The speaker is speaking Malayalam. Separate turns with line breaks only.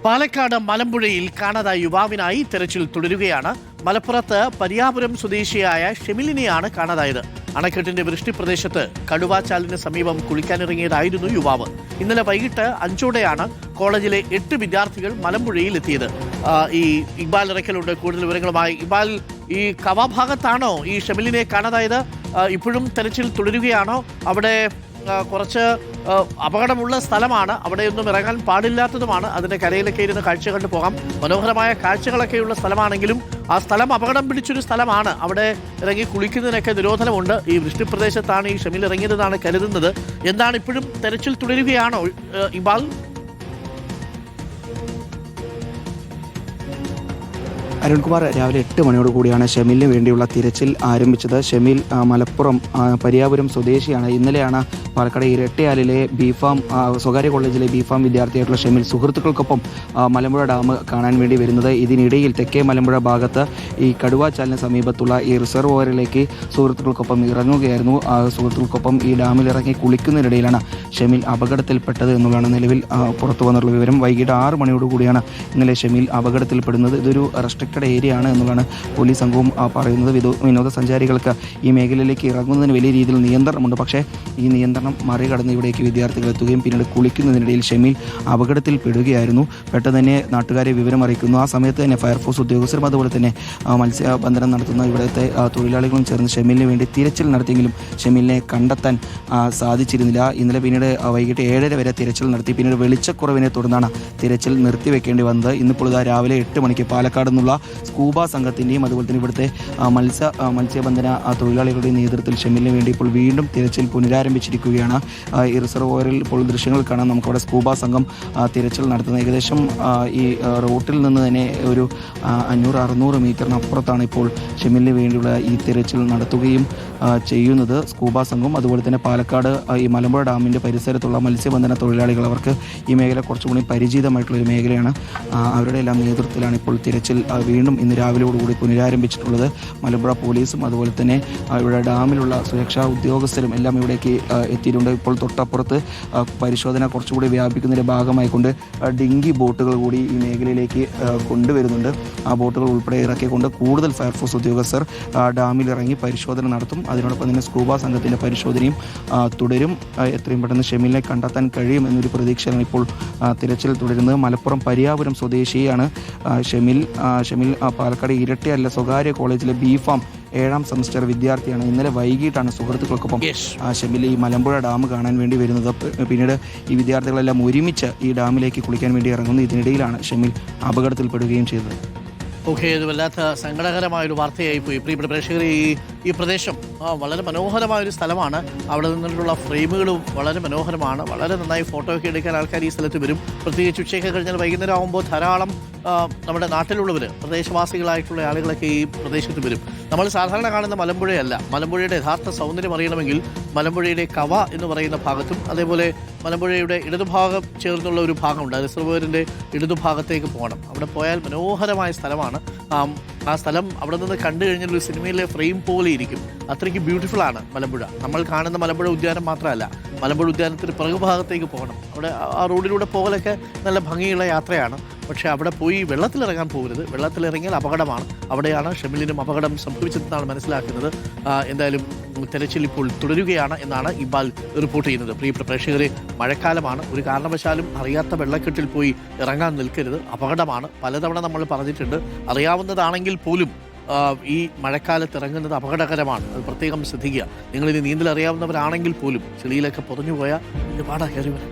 പാലക്കാട് മലമ്പുഴയിൽ കാണാതായ യുവാവിനായി തെരച്ചിൽ തുടരുകയാണ്. മലപ്പുറത്ത് പരിയാപുരം സ്വദേശിയായ ഷെമിലിനെയാണ് കാണാതായത്. അണക്കെട്ടിന്റെ വൃഷ്ടിപ്രദേശത്ത് കടുവാച്ചാലിന് സമീപം കുളിക്കാനിറങ്ങിയതായിരുന്നു യുവാവ്. ഇന്നലെ വൈകിട്ട് 5 കോളേജിലെ 8 വിദ്യാർത്ഥികൾ മലമ്പുഴയിൽ എത്തിയത്. ഈ ഇക്ബാൽ ഇറക്കലുണ്ട് കൂടുതൽ വിവരങ്ങളുമായി. ഇക്ബാൽ, ഈ കവ ഭാഗത്താണോ ഈ ഷെമിലിനെ കാണാതായത്? ഇപ്പോഴും തെരച്ചിൽ തുടരുകയാണോ? അവിടെ കുറച്ച് അപകടമുള്ള സ്ഥലമാണ്, അവിടെയൊന്നും ഇറങ്ങാൻ പാടില്ലാത്തതുമാണ്. അതിൻ്റെ കരയിലൊക്കെ ഇരുന്ന് കാഴ്ച കണ്ടു പോകാം. മനോഹരമായ കാഴ്ചകളൊക്കെയുള്ള സ്ഥലമാണെങ്കിലും ആ സ്ഥലം അപകടം പിടിച്ചൊരു സ്ഥലമാണ്. അവിടെ ഇറങ്ങി കുളിക്കുന്നതിനൊക്കെ നിരോധനമുണ്ട്. ഈ വൃഷ്ടിപ്രദേശത്താണ് ഈ ഷെമിൽ ഇറങ്ങിയതെന്നാണ് കരുതുന്നത്. എന്താണ്, ഇപ്പോഴും തെരച്ചിൽ തുടരുകയാണോ ഇക്ബാൽ?
അരുൺകുമാർ, രാവിലെ 8 മണിയോട് കൂടിയാണ് ഷെമിലിന് വേണ്ടിയുള്ള തിരച്ചിൽ ആരംഭിച്ചത്. ഷെമിൽ മലപ്പുറം പരിയാപുരം സ്വദേശിയാണ്. ഇന്നലെയാണ് പാലക്കാട് ഇരട്ടയാലിലെ ബിഫാം സ്വകാര്യ കോളേജിലെ ബിഫാം വിദ്യാർത്ഥിയായിട്ടുള്ള ഷെമിൽ സുഹൃത്തുക്കൾക്കൊപ്പം മലമ്പുഴ ഡാം കാണാൻ വേണ്ടി വരുന്നത്. ഇതിനിടയിൽ തെക്കേ മലമ്പുഴ ഭാഗത്ത് ഈ കടുവാച്ചാലിന് സമീപത്തുള്ള ഈ റിസർവോയറിലേക്ക് സുഹൃത്തുക്കൾക്കൊപ്പം ഇറങ്ങുകയായിരുന്നു. സുഹൃത്തുക്കൾക്കൊപ്പം ഈ ഡാമിൽ ഇറങ്ങി കുളിക്കുന്നതിനിടയിലാണ് ഷെമിൽ അപകടത്തിൽപ്പെട്ടത് എന്നുള്ളതാണ് നിലവിൽ പുറത്തു വന്നുള്ള വിവരം. വൈകിട്ട് 6 മണിയോട് കൂടിയാണ് ഇന്നലെ ഷെമിൽ അപകടത്തിൽപ്പെടുന്നത്. ഇതൊരു റെസ്ട്രിക്റ്റഡ് ഏരിയ ആണ് എന്നുള്ളതാണ് പോലീസ് സംഘവും പറയുന്നത്. വിനോദസഞ്ചാരികൾക്ക് ഈ മേഖലയിലേക്ക് ഇറങ്ങുന്നതിന് വലിയ രീതിയിൽ നിയന്ത്രണമുണ്ട്. പക്ഷേ ഈ നിയന്ത്രണം മറികടന്ന് ഇവിടേക്ക് വിദ്യാർത്ഥികൾ എത്തുകയും പിന്നീട് കുളിക്കുന്നതിനിടയിൽ ഷെമിൽ അപകടത്തിൽപ്പെടുകയായിരുന്നു. പെട്ടെന്ന് തന്നെ നാട്ടുകാരെ വിവരം അറിയിക്കുന്നു. ആ സമയത്ത് തന്നെ ഫയർഫോഴ്സ് ഉദ്യോഗസ്ഥരും അതുപോലെ തന്നെ മത്സ്യബന്ധനം നടത്തുന്ന ഇവിടുത്തെ തൊഴിലാളികളും ചേർന്ന് ഷെമിലിന് വേണ്ടി തിരച്ചിൽ നടത്തിയെങ്കിലും ഷെമിലിനെ കണ്ടെത്താൻ സാധിച്ചിരുന്നില്ല. ഇന്നലെ പിന്നീട് വൈകിട്ട് 7:30 വരെ തിരച്ചിൽ നടത്തി. പിന്നീട് വെളിച്ചക്കുറവിനെ തുടർന്നാണ് തിരച്ചിൽ നിർത്തിവെക്കേണ്ടി വന്നത്. ഇന്നിപ്പോൾ രാവിലെ 8 മണിക്ക് പാലക്കാട് നിന്നുള്ള സ്കൂബ സംഘത്തിൻ്റെയും അതുപോലെ തന്നെ ഇവിടുത്തെ മത്സ്യബന്ധന തൊഴിലാളികളുടെയും നേതൃത്വത്തിൽ ഷെമിലിന് വേണ്ടി ഇപ്പോൾ വീണ്ടും തിരച്ചിൽ പുനരാരംഭിച്ചിരിക്കുകയാണ്. ഈ റിസർവോയറിൽ ഇപ്പോൾ ദൃശ്യങ്ങൾ കാണാം. നമുക്കവിടെ സ്കൂബ സംഘം തിരച്ചിൽ നടത്തുന്നത്. ഏകദേശം ഈ റോട്ടിൽ നിന്ന് തന്നെ ഒരു 500-600 മീറ്ററിനപ്പുറത്താണ് ഇപ്പോൾ ഷെമിലിന് വേണ്ടിയുള്ള ഈ തിരച്ചിൽ നടത്തുകയും ചെയ്യുന്നത്. സ്കൂബ സംഘം അതുപോലെ തന്നെ പാലക്കാട് ഈ മലമ്പുഴ ഡാമിൻ്റെ പരിസരത്തുള്ള മത്സ്യബന്ധന തൊഴിലാളികൾ, അവർക്ക് ഈ മേഖല കുറച്ചുകൂടി പരിചിതമായിട്ടുള്ളൊരു മേഖലയാണ്. അവരുടെ എല്ലാം നേതൃത്വത്തിലാണ് ഇപ്പോൾ തിരച്ചിൽ വീണ്ടും ഇന്ന് രാവിലെയോടുകൂടി പുനരാരംഭിച്ചിട്ടുള്ളത്. മലമ്പുഴ പോലീസും അതുപോലെ തന്നെ ഇവിടെ ഡാമിലുള്ള സുരക്ഷാ ഉദ്യോഗസ്ഥരും എല്ലാം ഇവിടേക്ക് എത്തിയിട്ടുണ്ട്. ഇപ്പോൾ തൊട്ടപ്പുറത്ത് പരിശോധന കുറച്ചുകൂടി വ്യാപിക്കുന്നതിൻ്റെ ഭാഗമായിക്കൊണ്ട് ഡിങ്കി ബോട്ടുകൾ കൂടി ഈ മേഖലയിലേക്ക് കൊണ്ടുവരുന്നുണ്ട്. ആ ബോട്ടുകൾ ഉൾപ്പെടെ ഇറക്കിക്കൊണ്ട് കൂടുതൽ ഫയർഫോഴ്സ് ഉദ്യോഗസ്ഥർ ഡാമിലിറങ്ങി പരിശോധന നടത്തും. അതിനോടൊപ്പം തന്നെ സ്കൂബ സംഘത്തിൻ്റെ പരിശോധനയും തുടരും. എത്രയും പെട്ടെന്ന് ഷെമിലിനെ കണ്ടെത്താൻ കഴിയും എന്നൊരു പ്രതീക്ഷയാണ് ഇപ്പോൾ തിരച്ചിൽ തുടരുന്നത്. മലപ്പുറം പരിയാപുരം സ്വദേശിയാണ് ഷെമിൽ. പാലക്കാട് ഇരട്ടയല്ല സ്വകാര്യ കോളേജിലെ ബിഫാം 7ാം സെമസ്റ്റർ വിദ്യാർത്ഥിയാണ്. ഇന്നലെ വൈകിട്ടാണ് സുഹൃത്തുക്കൾക്കൊപ്പം ഷെമിൽ ഈ മലമ്പുഴ ഡാം കാണാൻ വേണ്ടി വരുന്നത്. പിന്നീട് ഈ വിദ്യാർത്ഥികളെല്ലാം ഒരുമിച്ച് ഈ ഡാമിലേക്ക് കുളിക്കാൻ വേണ്ടി ഇറങ്ങുന്നു. ഇതിനിടയിലാണ് ഷെമിൽ അപകടത്തിൽപ്പെടുകയും ചെയ്തത്.
ഓക്കെ, ഇത് വല്ലാത്ത സങ്കടകരമായൊരു വാർത്തയായിപ്പോയി. പ്രിയപ്പെട്ട പ്രേക്ഷകർ, ഈ പ്രദേശം വളരെ മനോഹരമായൊരു സ്ഥലമാണ്. അവിടെ നിന്നുള്ള ഫ്രെയിമുകളും വളരെ മനോഹരമാണ്. വളരെ നന്നായി ഫോട്ടോ ഒക്കെ എടുക്കാൻ ആൾക്കാർ ഈ സ്ഥലത്ത് വരും. പ്രത്യേകിച്ച് ഉച്ചയൊക്കെ കഴിഞ്ഞാൽ വൈകുന്നേരം ആകുമ്പോൾ ധാരാളം നമ്മുടെ നാട്ടിലുള്ളവർ, പ്രദേശവാസികളായിട്ടുള്ള ആളുകളൊക്കെ ഈ പ്രദേശത്ത് വരും. നമ്മൾ സാധാരണ കാണുന്ന മലമ്പുഴയല്ല. മലമ്പുഴയുടെ യഥാർത്ഥ സൗന്ദര്യം അറിയണമെങ്കിൽ മലമ്പുഴയുടെ കവ എന്ന് പറയുന്ന ഭാഗത്തും അതേപോലെ മലമ്പുഴയുടെ ഇടതുഭാഗം ചേർന്നുള്ള ഒരു ഭാഗമുണ്ട്. റിസർവോയറിൻ്റെ ഇടതുഭാഗത്തേക്ക് പോകണം. അവിടെ പോയാൽ മനോഹരമായ സ്ഥലമാണ്. ആ സ്ഥലം അവിടെ നിന്ന് കണ്ടു കഴിഞ്ഞാൽ ഒരു സിനിമയിലെ ഫ്രെയിം പോലെ ഇരിക്കും. അത്രയ്ക്ക് ബ്യൂട്ടിഫുള്ളാണ് മലമ്പുഴ. നമ്മൾ കാണുന്ന മലമ്പുഴ ഉദ്യാനം മാത്രമല്ല, മലമ്പുഴ ഉദ്യാനത്തിന് പിറകുഭാഗത്തേക്ക് പോകണം. അവിടെ ആ റോഡിലൂടെ പോകലൊക്കെ നല്ല ഭംഗിയുള്ള യാത്രയാണ്. പക്ഷേ അവിടെ പോയി വെള്ളത്തിലിറങ്ങാൻ പോകരുത്. വെള്ളത്തിലിറങ്ങിയാൽ അപകടമാണ്. അവിടെയാണ് ഷെമിലിനും അപകടം സംഭവിച്ചതെന്നാണ് മനസ്സിലാക്കുന്നത്. എന്തായാലും തെരച്ചിൽ ഇപ്പോൾ തുടരുകയാണ് എന്നാണ് ഇക്ബാൽ റിപ്പോർട്ട് ചെയ്യുന്നത്. പ്രിയപ്പെട്ട പ്രേക്ഷകരെ, മഴക്കാലമാണ്. ഒരു കാരണവശാലും അറിയാത്ത വെള്ളക്കെട്ടിൽ പോയി ഇറങ്ങാൻ നിൽക്കരുത്. അപകടമാണ്. പലതവണ നമ്മൾ പറഞ്ഞിട്ടുണ്ട്. അറിയാവുന്നതാണെങ്കിൽ പോലും ഈ മഴക്കാലത്ത് ഇറങ്ങുന്നത് അപകടകരമാണ്. അത് പ്രത്യേകം ശ്രദ്ധിക്കുക. നിങ്ങളിനി നീന്തൽ അറിയാവുന്നവരാണെങ്കിൽ പോലും ചെളിയിലൊക്കെ പുറഞ്ഞു പോയാൽ പാടാ കയറി വരാം.